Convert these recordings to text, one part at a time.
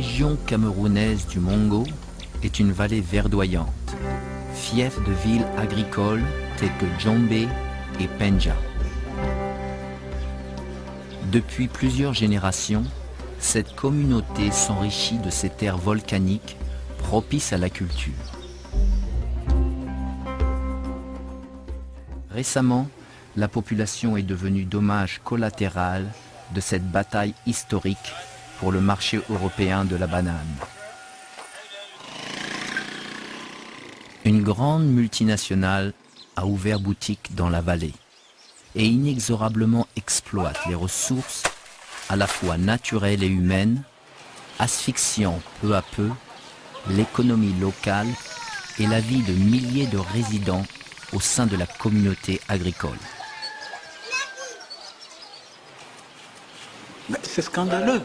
région camerounaise du Mongo est une vallée verdoyante, fief de villes agricoles telles que Djombe et Penja. Depuis plusieurs générations, cette communauté s'enrichit de ces terres volcaniques propices à la culture. Récemment, la population est devenue dommage collatéral de cette bataille historique pour le marché européen de la banane. Une grande multinationale a ouvert boutique dans la vallée et inexorablement exploite les ressources à la fois naturelles et humaines, asphyxiant peu à peu l'économie locale et la vie de milliers de résidents au sein de la communauté agricole. C'est scandaleux,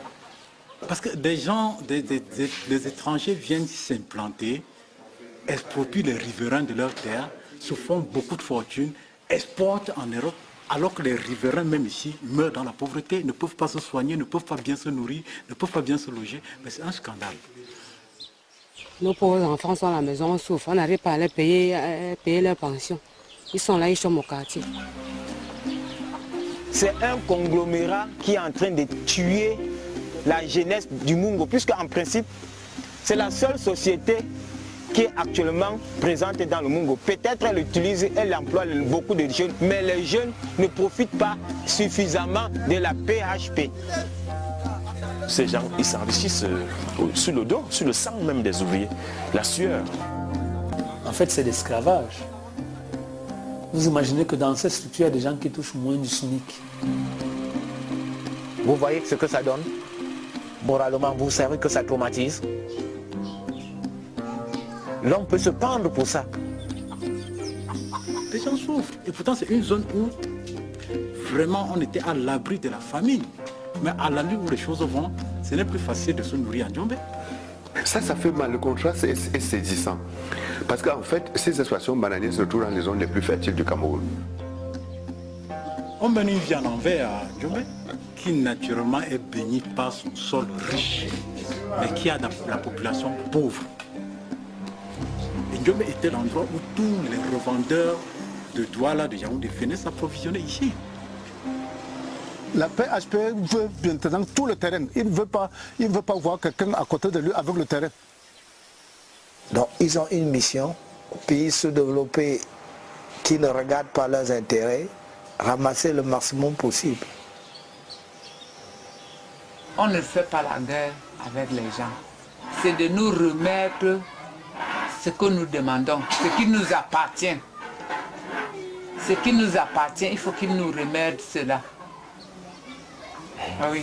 parce que des gens, des étrangers viennent s'implanter, exproprient les riverains de leurs terres, se font beaucoup de fortune, exportent en Europe, alors que les riverains, même ici, meurent dans la pauvreté, ne peuvent pas se soigner, ne peuvent pas bien se nourrir, ne peuvent pas bien se loger. Mais c'est un scandale. Nos pauvres enfants sont à la maison, on souffre, on n'arrive pas à les payer leur pension. Ils sont là, ils chôment au quartier. C'est un conglomérat qui est en train de tuer la jeunesse du Mungo, puisque en principe, c'est la seule société qui est actuellement présente dans le Mungo. Peut-être elle utilise, elle emploie beaucoup de jeunes, mais les jeunes ne profitent pas suffisamment de la PHP. Ces gens, ils s'enrichissent sur le dos, sur le sang même des ouvriers, la sueur. En fait, c'est l'esclavage. Vous imaginez que dans cette structure, il y a des gens qui touchent moins du SMIC. Vous voyez ce que ça donne? Moralement, vous savez que ça traumatise. L'homme peut se pendre pour ça. Les gens souffrent. Et pourtant, c'est une zone où vraiment on était à l'abri de la famine. Mais à la nuit où les choses vont, ce n'est plus facile de se nourrir en Djombe. Ça fait mal. Le contraste est saisissant. Parce qu'en fait, ces exploitations bananières se trouvent dans les zones les plus fertiles du Cameroun. On mène une vie en envers à Djombe, qui naturellement est bénie par son sol riche, mais qui a la population pauvre. Et Djombe était l'endroit où tous les revendeurs de Douala, de Yaoundé venaient s'approvisionner ici. La PHP veut maintenant tout le terrain. Il ne veut pas voir quelqu'un à côté de lui avec le terrain. Donc ils ont une mission, pays sous-développés qui ne regardent pas leurs intérêts, ramasser le maximum possible. On ne fait pas la guerre avec les gens. C'est de nous remettre ce que nous demandons, ce qui nous appartient. Ce qui nous appartient, il faut qu'ils nous remettent cela. Ah oui.